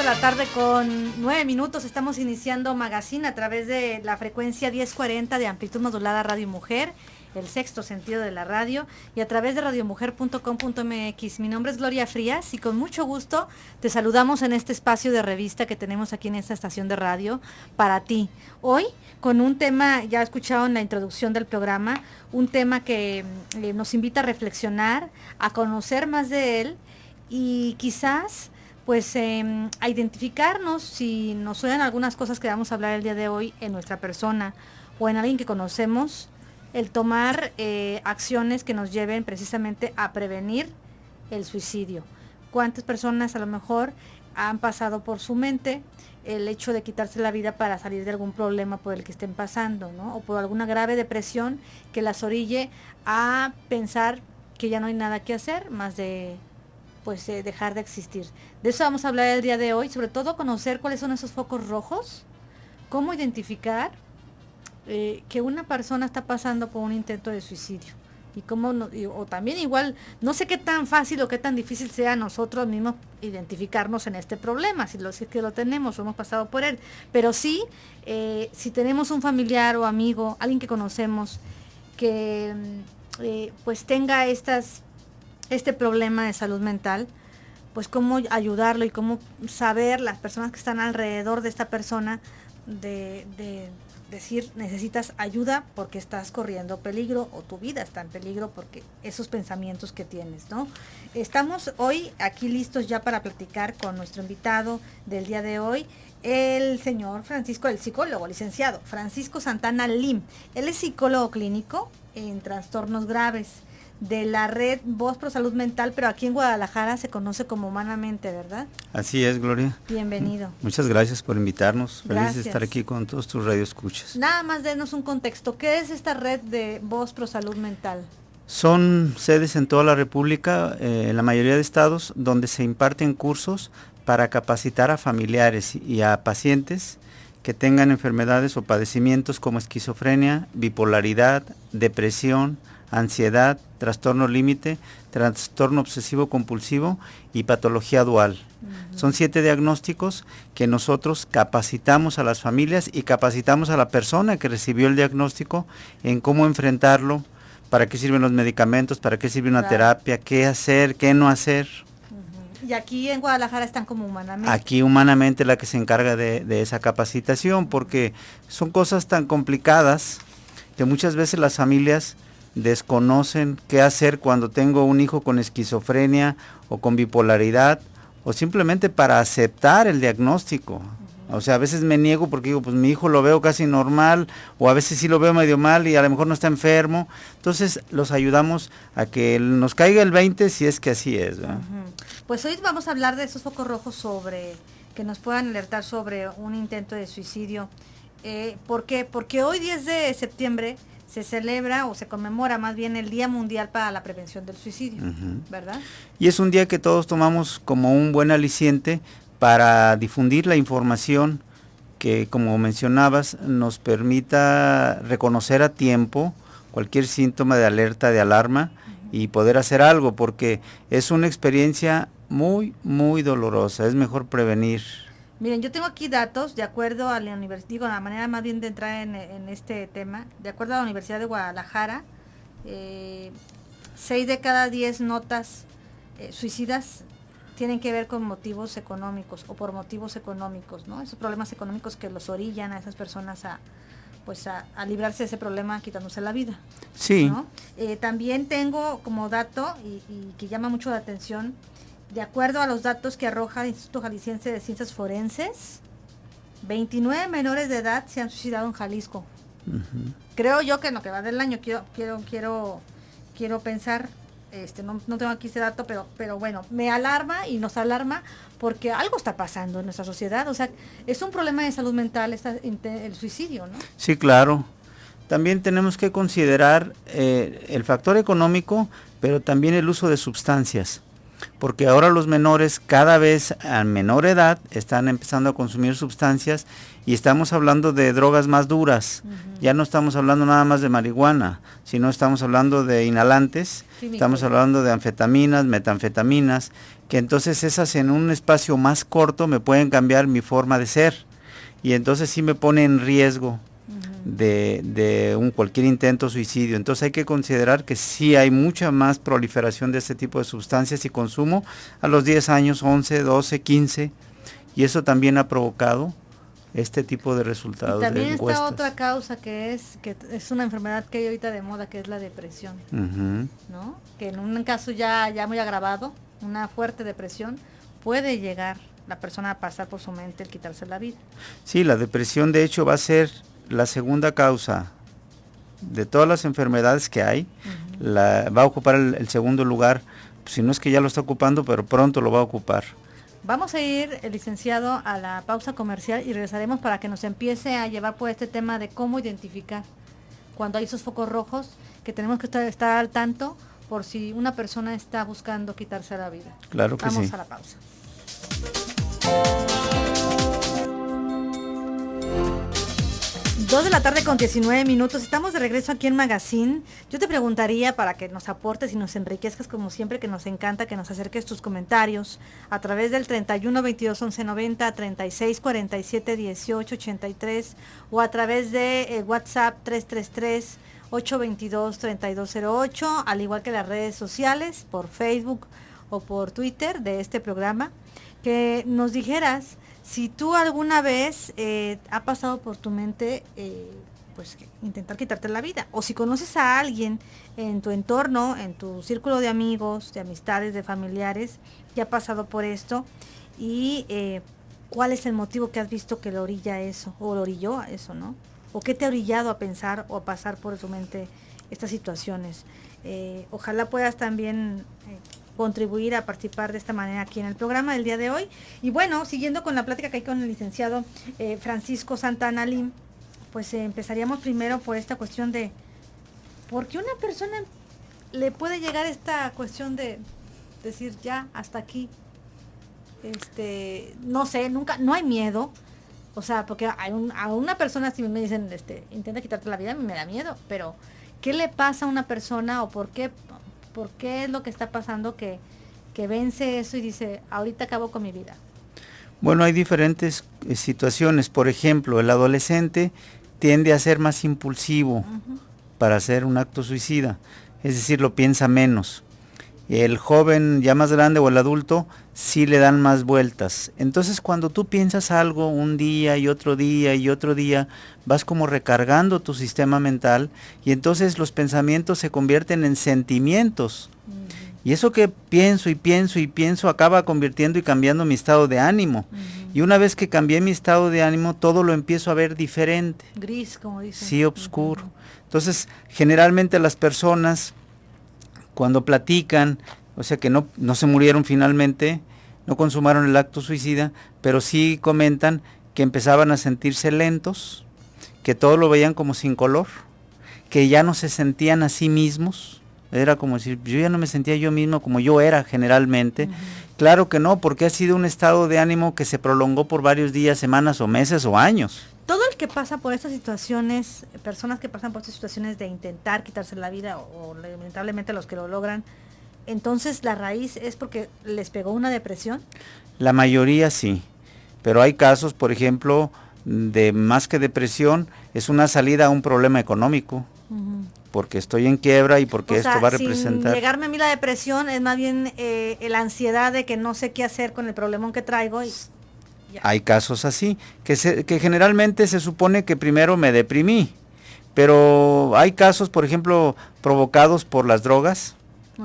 de la tarde con 9 minutos. Estamos iniciando Magazine a través de la frecuencia 1040 de amplitud modulada Radio Mujer, el sexto sentido de la radio, y a través de radiomujer.com.mx. Mi nombre es Gloria Frías y con mucho gusto te saludamos en este espacio de revista que tenemos aquí en esta estación de radio para ti. Hoy con un tema, ya escucharon en la introducción del programa, un tema que nos invita a reflexionar, a conocer más de él y quizás pues a identificarnos si nos suenan algunas cosas que vamos a hablar el día de hoy en nuestra persona o en alguien que conocemos, el tomar acciones que nos lleven precisamente a prevenir el suicidio. ¿Cuántas personas a lo mejor han pasado por su mente el hecho de quitarse la vida para salir de algún problema por el que estén pasando, ¿no? O por alguna grave depresión que las orille a pensar que ya no hay nada que hacer más de dejar de existir. De eso vamos a hablar el día de hoy, sobre todo conocer cuáles son esos focos rojos, cómo identificar que una persona está pasando por un intento de suicidio y cómo o también igual no sé qué tan fácil o qué tan difícil sea nosotros mismos identificarnos en este problema, si es que lo tenemos o hemos pasado por él, pero sí si tenemos un familiar o amigo, alguien que conocemos que pues tenga este problema de salud mental, pues cómo ayudarlo y cómo saber las personas que están alrededor de esta persona de decir necesitas ayuda porque estás corriendo peligro o tu vida está en peligro porque esos pensamientos que tienes, ¿no? Estamos hoy aquí listos ya para platicar con nuestro invitado del día de hoy, el señor Francisco, el psicólogo, licenciado Francisco Santana Lim. Él es psicólogo clínico en trastornos graves de la red Voz Pro Salud Mental, pero aquí en Guadalajara se conoce como Humanamente, ¿verdad? Así es, Gloria. Bienvenido. Muchas gracias por invitarnos. Gracias. Feliz de estar aquí con todos tus radioescuchas. Nada más denos un contexto. ¿Qué es esta red de Voz Pro Salud Mental? Son sedes en toda la República, en la mayoría de estados, donde se imparten cursos para capacitar a familiares y a pacientes que tengan enfermedades o padecimientos como esquizofrenia, bipolaridad, depresión, ansiedad, trastorno límite, trastorno obsesivo compulsivo y patología dual. Son 7 diagnósticos que nosotros capacitamos a las familias y capacitamos a la persona que recibió el diagnóstico en cómo enfrentarlo, para qué sirven los medicamentos, para qué sirve una terapia, qué hacer, qué no hacer. Y aquí en Guadalajara están como Humanamente. Aquí Humanamente la que se encarga de esa capacitación, porque son cosas tan complicadas que muchas veces las familias desconocen qué hacer cuando tengo un hijo con esquizofrenia o con bipolaridad, o simplemente para aceptar el diagnóstico. O sea, a veces me niego porque digo, pues mi hijo lo veo casi normal, o a veces sí lo veo medio mal y a lo mejor no está enfermo. Entonces los ayudamos a que nos caiga el 20 si es que así es, ¿verdad? Pues hoy vamos a hablar de esos focos rojos que nos puedan alertar sobre un intento de suicidio. ¿Por qué? Porque hoy 10 de septiembre se celebra o se conmemora más bien el Día Mundial para la Prevención del Suicidio, ¿verdad? Y es un día que todos tomamos como un buen aliciente para difundir la información que, como mencionabas, nos permita reconocer a tiempo cualquier síntoma de alerta, de alarma, y poder hacer algo, porque es una experiencia muy, muy dolorosa. Es mejor prevenir. Miren, yo tengo aquí datos, de acuerdo a la universidad, digo, la manera más bien de entrar en este tema, de acuerdo a la Universidad de Guadalajara, 6 de cada 10 notas suicidas tienen que ver con motivos económicos o por motivos económicos, ¿no? Esos problemas económicos que los orillan a esas personas a librarse de ese problema quitándose la vida. Sí. ¿No? También tengo como dato y que llama mucho la atención, de acuerdo a los datos que arroja el Instituto Jalisciense de Ciencias Forenses, 29 menores de edad se han suicidado en Jalisco. Creo yo que en lo que va del año quiero pensar, no tengo aquí ese dato, pero bueno, me alarma y nos alarma porque algo está pasando en nuestra sociedad. O sea, es un problema de salud mental el suicidio, ¿no? Sí, claro. También tenemos que considerar el factor económico, pero también el uso de sustancias. porque ahora los menores cada vez a menor edad están empezando a consumir sustancias y estamos hablando de drogas más duras. Ya no estamos hablando nada más de marihuana, sino estamos hablando de inhalantes, estamos hablando de anfetaminas, metanfetaminas, que entonces esas en un espacio más corto me pueden cambiar mi forma de ser y entonces sí me pone en riesgo de cualquier intento de suicidio. Entonces hay que considerar que sí hay mucha más proliferación de este tipo de sustancias y consumo a los 10 años, 11, 12, 15, y eso también ha provocado este tipo de resultados. Y también de está encuestas. otra causa que es una enfermedad que hay ahorita de moda, que es la depresión, ¿no? Que en un caso ya muy agravado, una fuerte depresión, puede llegar la persona a pasar por su mente el quitarse la vida. Sí, la depresión de hecho va a ser la segunda causa de todas las enfermedades que hay, va a ocupar el segundo lugar, si no es que ya lo está ocupando, pero pronto lo va a ocupar. Vamos a ir, licenciado, a la pausa comercial y regresaremos para que nos empiece a llevar por este tema de cómo identificar cuando hay esos focos rojos, que tenemos que estar al tanto por si una persona está buscando quitarse la vida. Claro que sí. Vamos a la pausa. 2:19 p.m. Estamos de regreso aquí en Magazine. Yo te preguntaría, para que nos aportes y nos enriquezcas como siempre, que nos encanta que nos acerques tus comentarios a través del 31 22 11 90, 36 47 18 83 o a través de WhatsApp 333 822 3208, al igual que las redes sociales por Facebook o por Twitter de este programa, que nos dijeras si tú alguna vez ha pasado por tu mente pues intentar quitarte la vida, o si conoces a alguien en tu entorno, en tu círculo de amigos, de amistades, de familiares que ha pasado por esto, y cuál es el motivo que has visto que lo orilla a eso, o lo orilló a eso, ¿no? O qué te ha orillado a pensar o a pasar por tu mente estas situaciones. Ojalá puedas también contribuir a participar de esta manera aquí en el programa del día de hoy. Y bueno, siguiendo con la plática que hay con el licenciado Francisco Santana Lim, pues empezaríamos primero por esta cuestión de ¿por qué una persona le puede llegar esta cuestión de decir ya hasta aquí? No sé, nunca, no hay miedo. O sea, porque a una persona, si me dicen, intenta quitarte la vida, me da miedo, pero ¿qué le pasa a una persona o por qué es lo que está pasando que vence eso y dice, ahorita acabo con mi vida? Bueno, hay diferentes situaciones. Por ejemplo, el adolescente tiende a ser más impulsivo para hacer un acto suicida, es decir, lo piensa menos. El joven ya más grande o el adulto sí le dan más vueltas. Entonces cuando tú piensas algo un día y otro día y otro día, vas como recargando tu sistema mental y entonces los pensamientos se convierten en sentimientos. Y eso que pienso y pienso y pienso acaba convirtiendo y cambiando mi estado de ánimo. Y una vez que cambié mi estado de ánimo, todo lo empiezo a ver diferente. Gris, como dicen. Sí, oscuro. Entonces, generalmente las personas, cuando platican, o sea que no se murieron finalmente, no consumaron el acto suicida, pero sí comentan que empezaban a sentirse lentos, que todo lo veían como sin color, que ya no se sentían a sí mismos. Era como decir, yo ya no me sentía yo mismo como yo era generalmente. Claro que no, porque ha sido un estado de ánimo que se prolongó por varios días, semanas o meses o años. Todo el que pasa por estas situaciones, personas que pasan por estas situaciones de intentar quitarse la vida o lamentablemente los que lo logran, entonces la raíz es porque les pegó una depresión. La mayoría sí, pero hay casos, por ejemplo, de más que depresión, es una salida a un problema económico. Porque estoy en quiebra y porque esto va a representar... Sin llegarme a mí la depresión, es más bien la ansiedad de que no sé qué hacer con el problemón que traigo. Y ya. Hay casos así, que generalmente se supone que primero me deprimí, pero hay casos, por ejemplo, provocados por las drogas.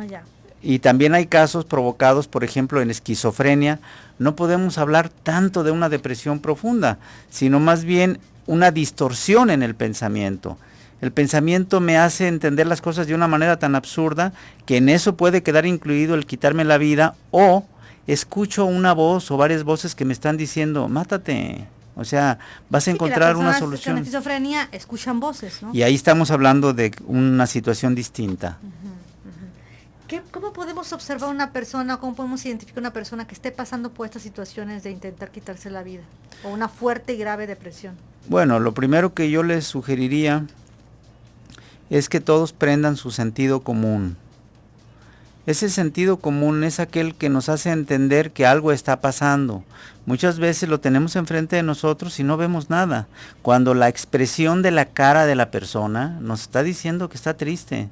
Ya. Y también hay casos provocados, por ejemplo, en esquizofrenia. No podemos hablar tanto de una depresión profunda, sino más bien una distorsión en el pensamiento. El pensamiento me hace entender las cosas de una manera tan absurda que en eso puede quedar incluido el quitarme la vida, o escucho una voz o varias voces que me están diciendo, mátate. O sea, vas a encontrar una solución. Con esquizofrenia escuchan voces, ¿no? Y ahí estamos hablando de una situación distinta. ¿Cómo podemos observar una persona, cómo podemos identificar una persona que esté pasando por estas situaciones de intentar quitarse la vida o una fuerte y grave depresión? Bueno, lo primero que yo les sugeriría es que todos prendan su sentido común. Ese sentido común es aquel que nos hace entender que algo está pasando. Muchas veces lo tenemos enfrente de nosotros y no vemos nada, cuando la expresión de la cara de la persona nos está diciendo que está triste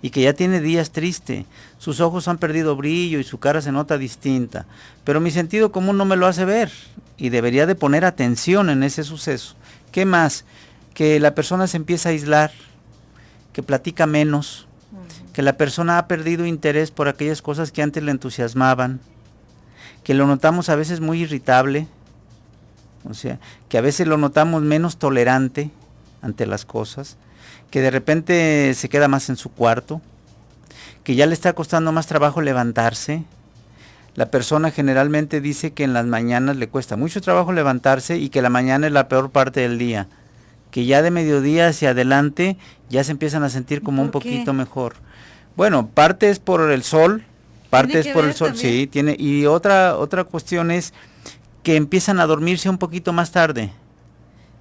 y que ya tiene días triste. Sus ojos han perdido brillo y su cara se nota distinta, pero mi sentido común no me lo hace ver y debería de poner atención en ese suceso. ¿Qué más? Que la persona se empieza a aislar, que platica menos, que la persona ha perdido interés por aquellas cosas que antes le entusiasmaban, que lo notamos a veces muy irritable, o sea, que a veces lo notamos menos tolerante ante las cosas, que de repente se queda más en su cuarto, que ya le está costando más trabajo levantarse. La persona generalmente dice que en las mañanas le cuesta mucho trabajo levantarse y que la mañana es la peor parte del día, que ya de mediodía hacia adelante ya se empiezan a sentir como un poquito mejor. Bueno, parte es por el sol, parte es por el sol, también. Sí, tiene, y otra cuestión es que empiezan a dormirse un poquito más tarde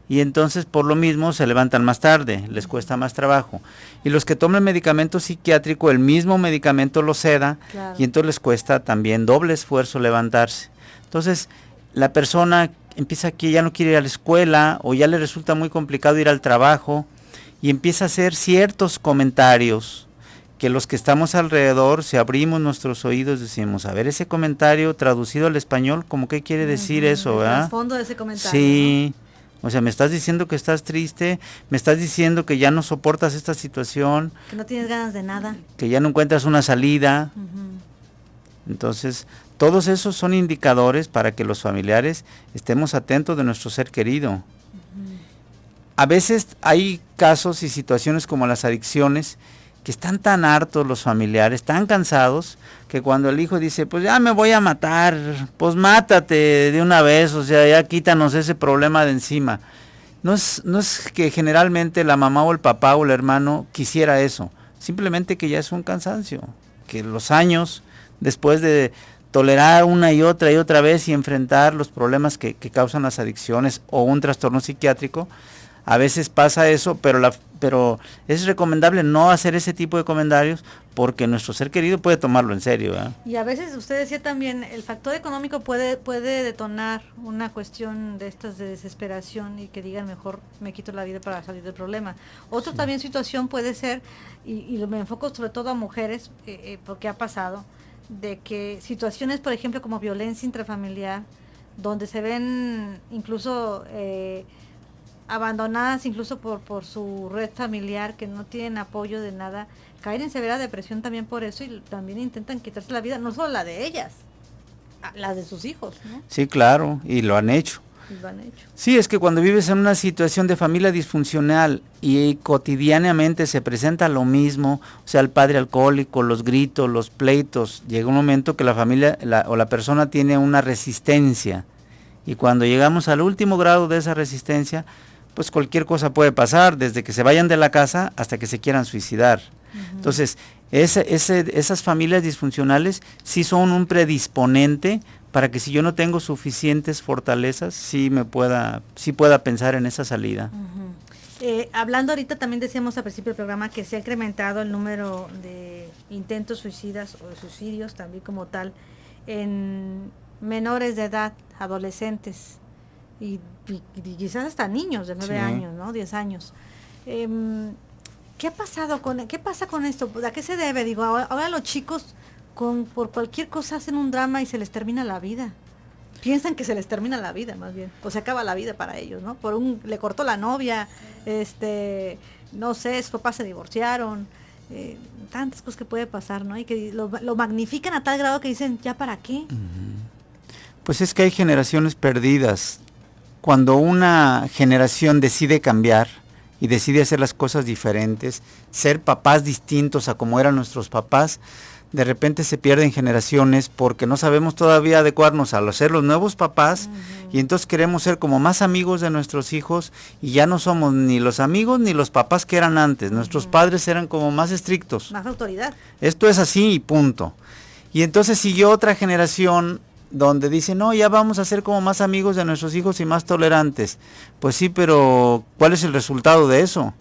y entonces por lo mismo se levantan más tarde, les cuesta más trabajo. Y los que toman medicamento psiquiátrico, el mismo medicamento lo seda, claro, y entonces les cuesta también doble esfuerzo levantarse. Entonces la persona empieza que ya no quiere ir a la escuela o ya le resulta muy complicado ir al trabajo y empieza a hacer ciertos comentarios que los que estamos alrededor, si abrimos nuestros oídos, decimos, a ver, ese comentario traducido al español, ¿cómo qué quiere decir eso? El trasfondo de ese comentario. Sí, ¿no? O sea, me estás diciendo que estás triste, me estás diciendo que ya no soportas esta situación. Que no tienes ganas de nada. Que ya no encuentras una salida. Entonces, todos esos son indicadores para que los familiares estemos atentos de nuestro ser querido. A veces hay casos y situaciones como las adicciones, que están tan hartos los familiares, tan cansados, que cuando el hijo dice, pues ya me voy a matar, pues mátate de una vez, o sea, ya quítanos ese problema de encima. No es que generalmente la mamá o el papá o el hermano quisiera eso, simplemente que ya es un cansancio, que los años, después de tolerar una y otra vez y enfrentar los problemas que causan las adicciones o un trastorno psiquiátrico, a veces pasa eso, pero es recomendable no hacer ese tipo de comentarios porque nuestro ser querido puede tomarlo en serio, ¿eh? Y a veces usted decía también, el factor económico puede detonar una cuestión de estas de desesperación y que digan mejor me quito la vida para salir del problema. Otra también situación puede ser, y me enfoco sobre todo a mujeres, porque ha pasado, de que situaciones, por ejemplo, como violencia intrafamiliar, donde se ven incluso abandonadas incluso por su red familiar, que no tienen apoyo de nada, caen en severa depresión también por eso y también intentan quitarse la vida, no solo la de ellas, las de sus hijos, ¿no? Sí, claro, y lo han hecho. Sí, es que cuando vives en una situación de familia disfuncional y cotidianamente se presenta lo mismo, o sea, el padre alcohólico, los gritos, los pleitos, llega un momento que la familia o la persona tiene una resistencia y cuando llegamos al último grado de esa resistencia, pues cualquier cosa puede pasar, desde que se vayan de la casa hasta que se quieran suicidar. Entonces, esas familias disfuncionales sí son un predisponente para que si yo no tengo suficientes fortalezas, sí pueda pensar en esa salida. Hablando ahorita, también decíamos al principio del programa que se ha incrementado el número de intentos suicidas o de suicidios también como tal en menores de edad, adolescentes y quizás hasta niños de 9 años, ¿no? 10 años. ¿Qué pasa con esto? ¿A qué se debe? Digo, ahora los chicos por cualquier cosa hacen un drama y se les termina la vida. Piensan que se les termina la vida, más bien, o se acaba la vida para ellos, ¿no? Le cortó la novia, no sé, sus papás se divorciaron, tantas cosas que puede pasar, ¿no? Y que lo magnifican a tal grado que dicen, ¿ya para qué? Pues es que hay generaciones perdidas. Cuando una generación decide cambiar y decide hacer las cosas diferentes, ser papás distintos a como eran nuestros papás, de repente se pierden generaciones porque no sabemos todavía adecuarnos a ser los nuevos papás, y entonces queremos ser como más amigos de nuestros hijos y ya no somos ni los amigos ni los papás que eran antes. Nuestros padres eran como más estrictos. Más autoridad. Esto es así y punto. Y entonces siguió otra generación donde dice, no, ya vamos a ser como más amigos de nuestros hijos y más tolerantes. Pues sí, pero ¿cuál es el resultado de eso?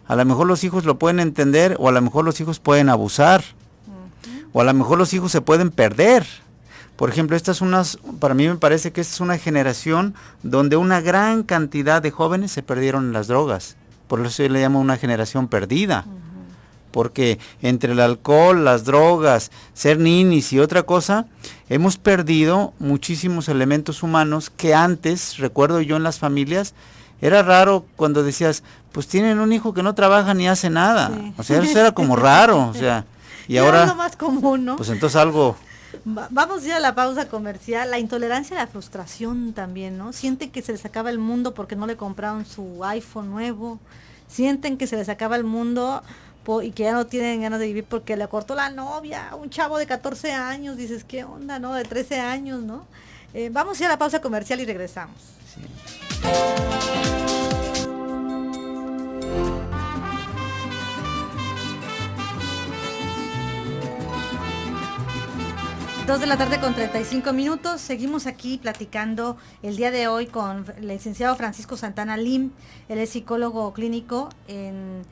A lo mejor los hijos lo pueden entender, o a lo mejor los hijos pueden abusar, o a lo mejor los hijos se pueden perder. Por ejemplo, para mí me parece que esta es una generación donde una gran cantidad de jóvenes se perdieron en las drogas. Por eso yo le llamo una generación perdida. Porque entre el alcohol, las drogas, ser ninis y otra cosa, hemos perdido muchísimos elementos humanos que antes, recuerdo yo en las familias, era raro cuando decías, pues tienen un hijo que no trabaja ni hace nada. Sí. O sea, eso era como raro. O sea, y ahora es lo más común, ¿no? Pues entonces algo... Vamos a ir a la pausa comercial. La intolerancia y la frustración también, ¿no? Sienten que se les acaba el mundo porque no le compraron su iPhone nuevo. Sienten que se les acaba el mundo y que ya no tienen ganas de vivir porque le cortó la novia, un chavo de 14 años, dices, ¿qué onda, no? De 13 años, ¿no? Vamos a ir a la pausa comercial y regresamos. Sí. 2 de la tarde con 35 minutos. Seguimos aquí platicando el día de hoy con el licenciado Francisco Santana Lim. Él es psicólogo clínico en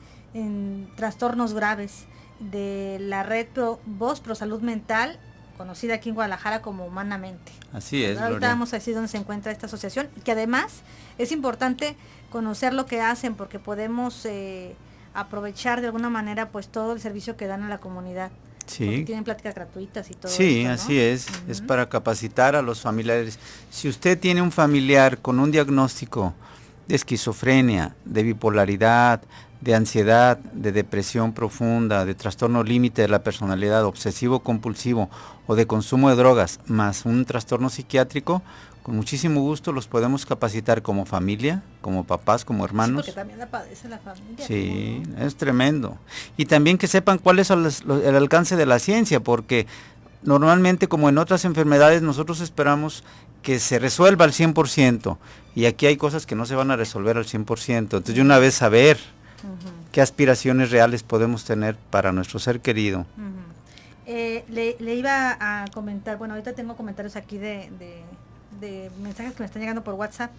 trastornos graves de la red Voz Pro Salud Mental, conocida aquí en Guadalajara como Humanamente. Así es. Ahorita vamos a decir dónde se encuentra esta asociación, y que además es importante conocer lo que hacen, porque podemos aprovechar de alguna manera pues todo el servicio que dan a la comunidad. Sí. Tienen pláticas gratuitas y todo. Sí, esto, ¿no? Así es. Es para capacitar a los familiares. Si usted tiene un familiar con un diagnóstico de esquizofrenia, de bipolaridad, de ansiedad, de depresión profunda, de trastorno límite de la personalidad, obsesivo compulsivo o de consumo de drogas, más un trastorno psiquiátrico, con muchísimo gusto los podemos capacitar como familia, como papás, como hermanos. Sí, porque también la padece la familia. Sí, ¿no? Es tremendo. Y también que sepan cuál es el alcance de la ciencia, porque normalmente, como en otras enfermedades, nosotros esperamos que se resuelva al 100%, y aquí hay cosas que no se van a resolver al 100%. Entonces, de una vez saber qué aspiraciones reales podemos tener para nuestro ser querido. Le iba a comentar, bueno, ahorita tengo comentarios aquí de mensajes que me están llegando por WhatsApp,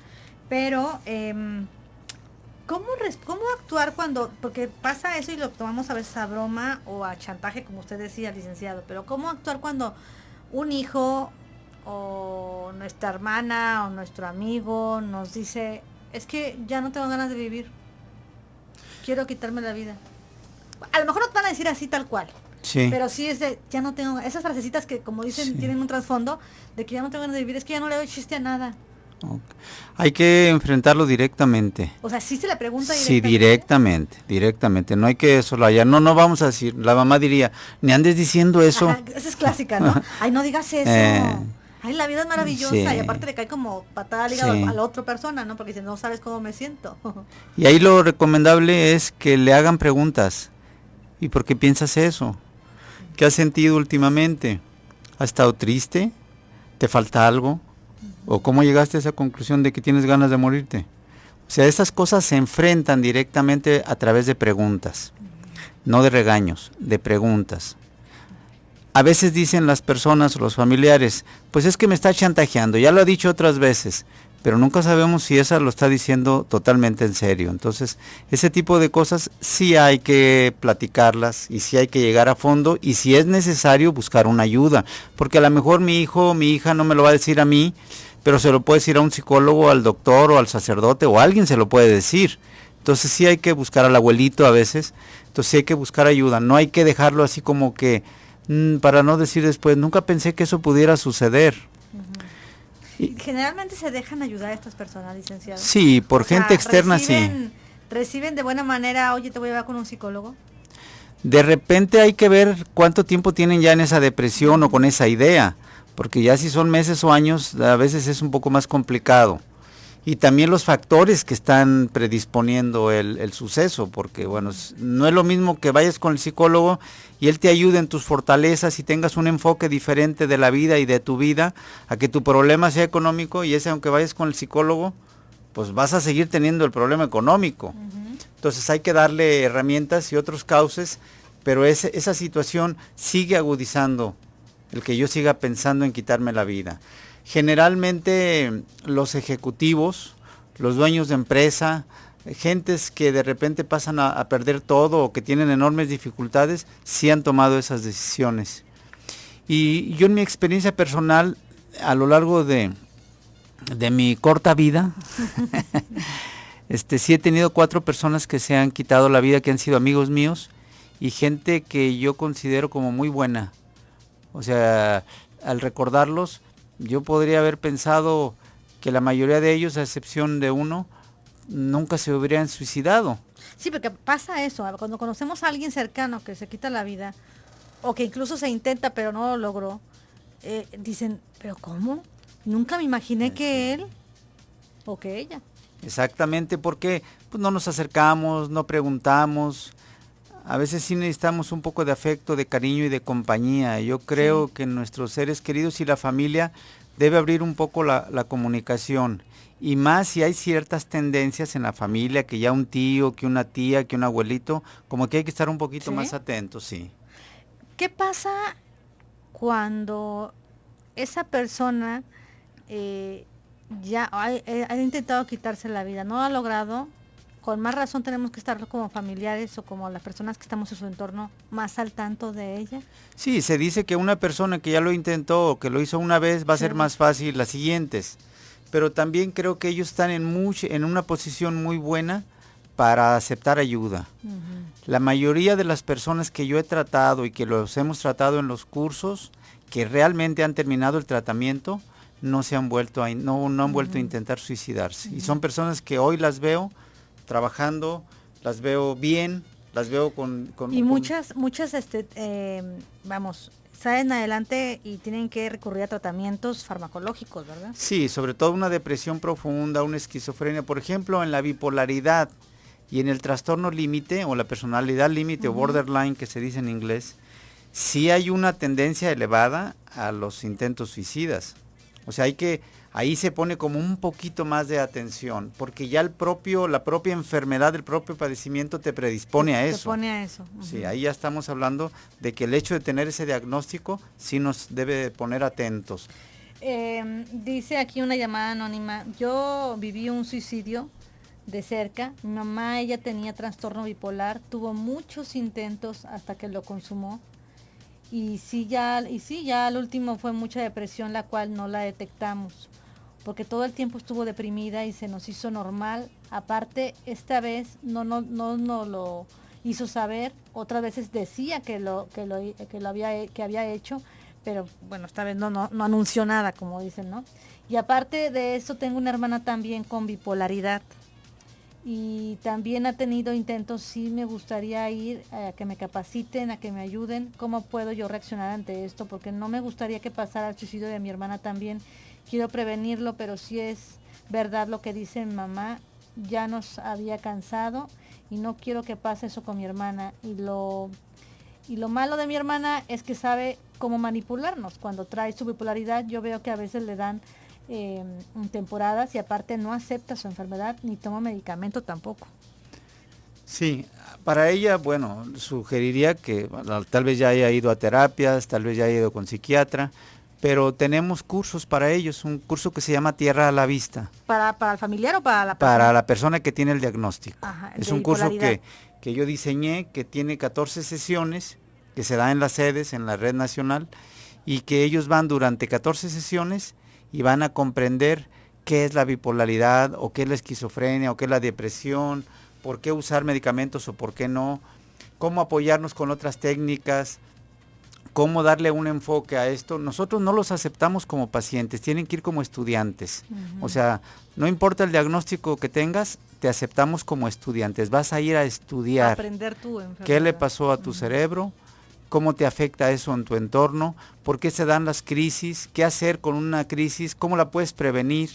pero ¿cómo actuar cuando, porque pasa eso y lo tomamos a veces a broma o a chantaje, como usted decía, licenciado, pero cómo actuar cuando un hijo o nuestra hermana o nuestro amigo nos dice, es que ya no tengo ganas de vivir, quiero quitarme la vida? A lo mejor no te van a decir así tal cual. Sí. Pero sí es de, ya no tengo, esas frasecitas que como dicen, sí, tienen un trasfondo de que ya no tengo ganas de vivir, es que ya no le doy chiste a nada. Okay. Hay que enfrentarlo directamente. O sea, sí se le pregunta directamente. Sí, directamente, no hay que soslayar, no vamos a decir, la mamá diría, ni andes diciendo eso. Ajá, esa es clásica, ¿no? Ay, no digas eso. Ay, la vida es maravillosa, sí. Y aparte le cae como patada al hígado a la otra persona, ¿no? Porque dice, no sabes cómo me siento. Y ahí lo recomendable es que le hagan preguntas. ¿Y por qué piensas eso? ¿Qué has sentido últimamente? ¿Has estado triste? ¿Te falta algo? ¿O cómo llegaste a esa conclusión de que tienes ganas de morirte? O sea, esas cosas se enfrentan directamente a través de preguntas, no de regaños, de preguntas. A veces dicen las personas o los familiares, pues es que me está chantajeando, ya lo ha dicho otras veces, pero nunca sabemos si esa lo está diciendo totalmente en serio. Entonces, ese tipo de cosas sí hay que platicarlas y sí hay que llegar a fondo, y si es necesario buscar una ayuda, porque a lo mejor mi hijo o mi hija no me lo va a decir a mí, pero se lo puede decir a un psicólogo, al doctor o al sacerdote, o alguien se lo puede decir. Entonces sí hay que buscar al abuelito a veces, entonces sí hay que buscar ayuda, no hay que dejarlo así como que, para no decir después, nunca pensé que eso pudiera suceder. Y generalmente se dejan ayudar a estas personas, licenciado. Sí, por gente externa, sí. ¿Reciben de buena manera, oye, te voy a llevar con un psicólogo? De repente hay que ver cuánto tiempo tienen ya en esa depresión o con esa idea, porque ya si son meses o años, a veces es un poco más complicado. y también los factores que están predisponiendo el suceso, porque bueno, no es lo mismo que vayas con el psicólogo y él te ayude en tus fortalezas y tengas un enfoque diferente de la vida y de tu vida, a que tu problema sea económico y ese, aunque vayas con el psicólogo, pues vas a seguir teniendo el problema económico. Entonces hay que darle herramientas y otros cauces, pero esa situación sigue agudizando el que yo siga pensando en quitarme la vida. Generalmente los ejecutivos, los dueños de empresa, gentes que de repente pasan a perder todo o que tienen enormes dificultades, sí han tomado esas decisiones. Y yo en mi experiencia personal, a lo largo de mi corta vida, sí he tenido 4 personas que se han quitado la vida, que han sido amigos míos, y gente que yo considero como muy buena. O sea, al recordarlos, yo podría haber pensado que la mayoría de ellos, a excepción de uno, nunca se hubieran suicidado. Sí, porque pasa eso, cuando conocemos a alguien cercano que se quita la vida, o que incluso se intenta pero no lo logró, dicen, ¿pero cómo? Nunca me imaginé que él o que ella. Exactamente, porque pues no nos acercamos, no preguntamos. A veces sí necesitamos un poco de afecto, de cariño y de compañía. Yo creo que nuestros seres queridos y la familia debe abrir un poco la comunicación. Y más si hay ciertas tendencias en la familia, que ya un tío, que una tía, que un abuelito, como que hay que estar un poquito más atentos, sí. ¿Qué pasa cuando esa persona ya ha intentado quitarse la vida, no lo ha logrado? Con más razón tenemos que estar como familiares o como las personas que estamos en su entorno más al tanto de ella. Sí, se dice que una persona que ya lo intentó o que lo hizo una vez va a ser más fácil las siguientes, pero también creo que ellos están en una posición muy buena para aceptar ayuda. La mayoría de las personas que yo he tratado y que los hemos tratado en los cursos, que realmente han terminado el tratamiento, no han vuelto a intentar suicidarse. Y son personas que hoy las veo trabajando, las veo bien, las veo con muchas salen adelante y tienen que recurrir a tratamientos farmacológicos, ¿verdad? Sí, sobre todo una depresión profunda, una esquizofrenia, por ejemplo, en la bipolaridad y en el trastorno límite o la personalidad límite o borderline, que se dice en inglés, sí hay una tendencia elevada a los intentos suicidas. O sea, ahí se pone como un poquito más de atención, porque ya la propia enfermedad, el propio padecimiento te predispone a eso. Te pone a eso. Sí, ahí ya estamos hablando de que el hecho de tener ese diagnóstico sí nos debe poner atentos. Dice aquí una llamada anónima, yo viví un suicidio de cerca, mi mamá, ella tenía trastorno bipolar, tuvo muchos intentos hasta que lo consumó. Y sí, ya al último fue mucha depresión, la cual no la detectamos, porque todo el tiempo estuvo deprimida y se nos hizo normal. Aparte, esta vez no lo hizo saber, otras veces decía que había hecho, pero bueno, esta vez no anunció nada, como dicen, ¿no? Y aparte de eso, tengo una hermana también con bipolaridad. Y también ha tenido intentos, sí me gustaría ir a que me capaciten, a que me ayuden, cómo puedo yo reaccionar ante esto, porque no me gustaría que pasara el suicidio de mi hermana también, quiero prevenirlo, pero sí es verdad lo que dice mi mamá, ya nos había cansado y no quiero que pase eso con mi hermana, y lo malo de mi hermana es que sabe cómo manipularnos, cuando trae su bipolaridad yo veo que a veces le dan temporadas y aparte no acepta su enfermedad ni toma medicamento tampoco. Sí, para ella, bueno, sugeriría que tal vez ya haya ido a terapias, tal vez ya haya ido con psiquiatra, pero tenemos cursos para ellos, un curso que se llama Tierra a la Vista. ¿Para el familiar o para la persona? Para la persona que tiene el diagnóstico. Ajá, es un curso que yo diseñé, que tiene 14 sesiones, que se da en las sedes, en la red nacional, y que ellos van durante 14 sesiones y van a comprender qué es la bipolaridad, o qué es la esquizofrenia, o qué es la depresión, por qué usar medicamentos o por qué no, cómo apoyarnos con otras técnicas, cómo darle un enfoque a esto. Nosotros no los aceptamos como pacientes, tienen que ir como estudiantes. O sea, no importa el diagnóstico que tengas, te aceptamos como estudiantes. Vas a ir a estudiar. Aprender tu enfermedad. ¿Qué le pasó a tu cerebro? ¿Cómo te afecta eso en tu entorno? ¿Por qué se dan las crisis? ¿Qué hacer con una crisis? ¿Cómo la puedes prevenir?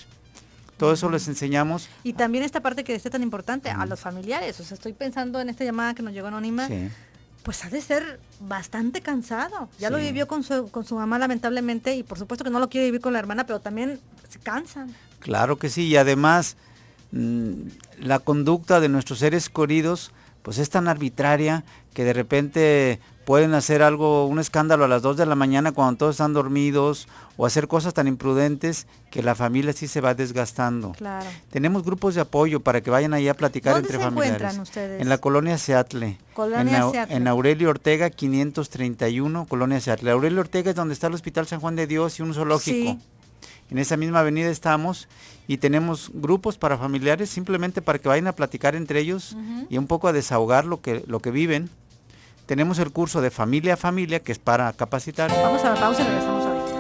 Todo eso les enseñamos. Y también esta parte que esté tan importante, a los familiares. O sea, estoy pensando en esta llamada que nos llegó anónima. Sí. Pues ha de ser bastante cansado. Ya Sí. lo vivió con su mamá, lamentablemente, y por supuesto que no lo quiere vivir con la hermana, pero también se cansan. Claro que sí, y además la conducta de nuestros seres queridos pues es tan arbitraria que de repente pueden hacer algo, un escándalo a las 2 de la mañana cuando todos están dormidos, o hacer cosas tan imprudentes que la familia sí se va desgastando. Claro. Tenemos grupos de apoyo para que vayan ahí a platicar entre familiares. ¿Dónde se encuentran ustedes? En la colonia Seattle. En Aurelio Ortega 531, colonia Seattle. Aurelio Ortega es donde está el Hospital San Juan de Dios y un zoológico. Sí. En esa misma avenida estamos y tenemos grupos para familiares simplemente para que vayan a platicar entre ellos y un poco a desahogar lo que viven. Tenemos el curso de familia a familia que es para capacitar. Vamos a la pausa y regresamos ahorita.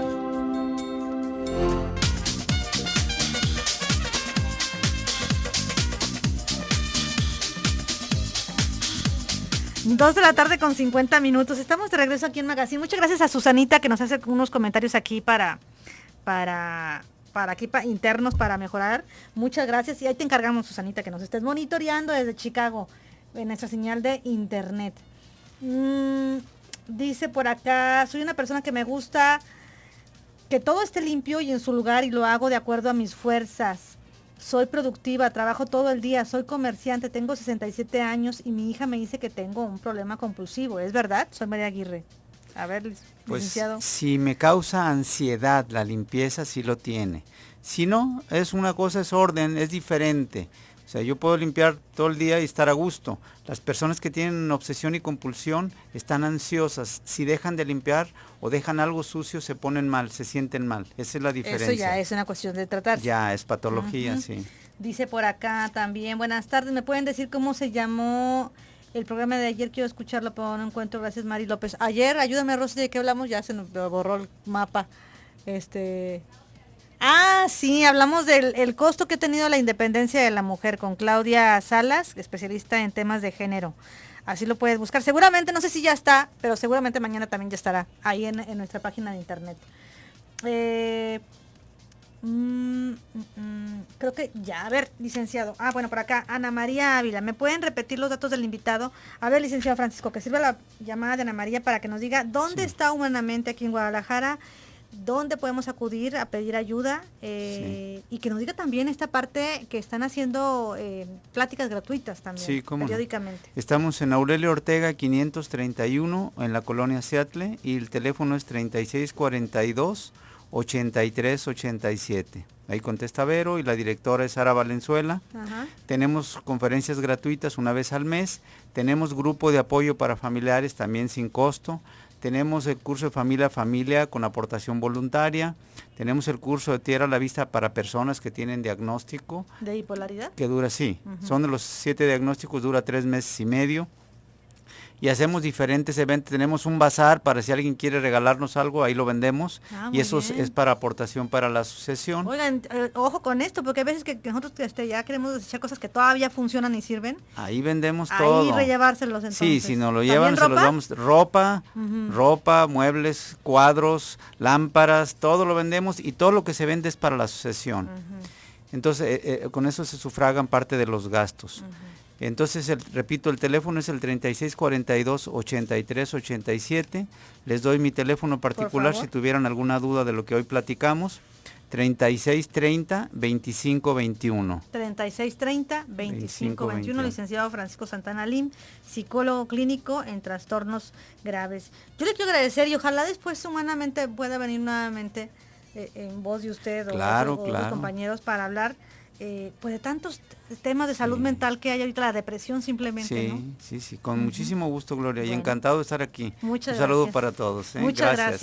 Dos de la tarde con 50 minutos. Estamos de regreso aquí en Magazine. Muchas gracias a Susanita que nos hace unos comentarios aquí para internos para mejorar. Muchas gracias. Y ahí te encargamos, Susanita, que nos estés monitoreando desde Chicago en nuestra señal de internet. Dice por acá, soy una persona que me gusta que todo esté limpio y en su lugar y lo hago de acuerdo a mis fuerzas. Soy productiva, trabajo todo el día, soy comerciante, tengo 67 años y mi hija me dice que tengo un problema compulsivo. ¿Es verdad? Soy María Aguirre. A ver, licenciado. Pues si me causa ansiedad la limpieza, sí lo tiene. Si no, es una cosa, es orden, es diferente. O sea, yo puedo limpiar todo el día y estar a gusto. Las personas que tienen obsesión y compulsión están ansiosas. Si dejan de limpiar o dejan algo sucio, se ponen mal, se sienten mal. Esa es la diferencia. Eso ya es una cuestión de tratarse. Ya, es patología, sí. Dice por acá también, buenas tardes, ¿me pueden decir cómo se llamó el programa de ayer? Quiero escucharlo, pero no encuentro. Gracias, Mari López. Ayer, ayúdame, Rosy, ¿de qué hablamos? Ya se nos borró el mapa. Sí, hablamos del costo que ha tenido la independencia de la mujer con Claudia Salas, especialista en temas de género. Así lo puedes buscar. Seguramente, no sé si ya está, pero seguramente mañana también ya estará ahí en nuestra página de internet. Creo que ya, a ver, licenciado. Bueno, por acá, Ana María Ávila. ¿Me pueden repetir los datos del invitado? A ver, licenciado Francisco, que sirva la llamada de Ana María para que nos diga dónde está humanamente aquí en Guadalajara, dónde podemos acudir a pedir ayuda y que nos diga también esta parte que están haciendo pláticas gratuitas también, periódicamente. No. Estamos en Aurelio Ortega 531 en la colonia Seattle y el teléfono es 3642-8387. Ahí contesta Vero y la directora es Sara Valenzuela. Tenemos conferencias gratuitas una vez al mes. Tenemos grupo de apoyo para familiares también sin costo. Tenemos el curso de familia a familia con aportación voluntaria. Tenemos el curso de Tierra a la Vista para personas que tienen diagnóstico. ¿De bipolaridad? Que dura, sí. Son de los 7 diagnósticos, dura 3 meses y medio. Y hacemos diferentes eventos. Tenemos un bazar para si alguien quiere regalarnos algo, ahí lo vendemos. Y eso es para aportación para la asociación. Oigan, ojo con esto, porque hay veces que nosotros ya queremos desechar cosas que todavía funcionan y sirven. Ahí vendemos todo. Ahí relevárselos entonces. Sí, si nos lo llevan, se los damos. Ropa, muebles, cuadros, lámparas, todo lo vendemos y todo lo que se vende es para la asociación. Entonces, con eso se sufragan parte de los gastos. Entonces, repito, el teléfono es el 3642-8387. Les doy mi teléfono particular si tuvieran alguna duda de lo que hoy platicamos. 3630-2521. 3630-2521, licenciado Francisco Santana Lim, psicólogo clínico en trastornos graves. Yo le quiero agradecer y ojalá después humanamente pueda venir nuevamente en voz de usted o otros compañeros para hablar pues de tantos temas de salud mental que hay ahorita, la depresión simplemente, ¿no? Sí, con muchísimo gusto, Gloria, y encantado de estar aquí. Muchas Un saludo gracias para todos. Muchas gracias.